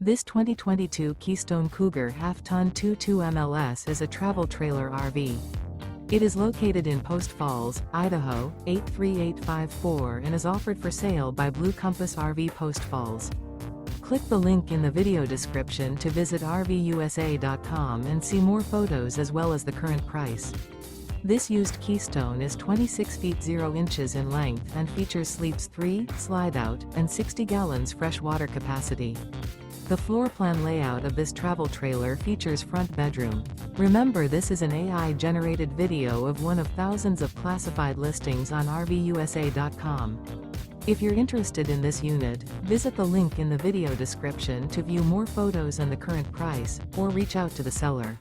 This 2022 Keystone Cougar Half-Ton 22 MLS is a travel trailer RV. It is located in Post Falls, Idaho, 83854 and is offered for sale by Blue Compass RV Post Falls. Click the link in the video description to visit RVUSA.com and see more photos as well as the current price. This used Keystone is 26 feet 0 inches in length and features sleeps 3, slide-out, and 60 gallons fresh water capacity. The floor plan layout of this travel trailer features front bedroom. Remember, this is an AI-generated video of one of thousands of classified listings on RVUSA.com. If you're interested in this unit, visit the link in the video description to view more photos and the current price, or reach out to the seller.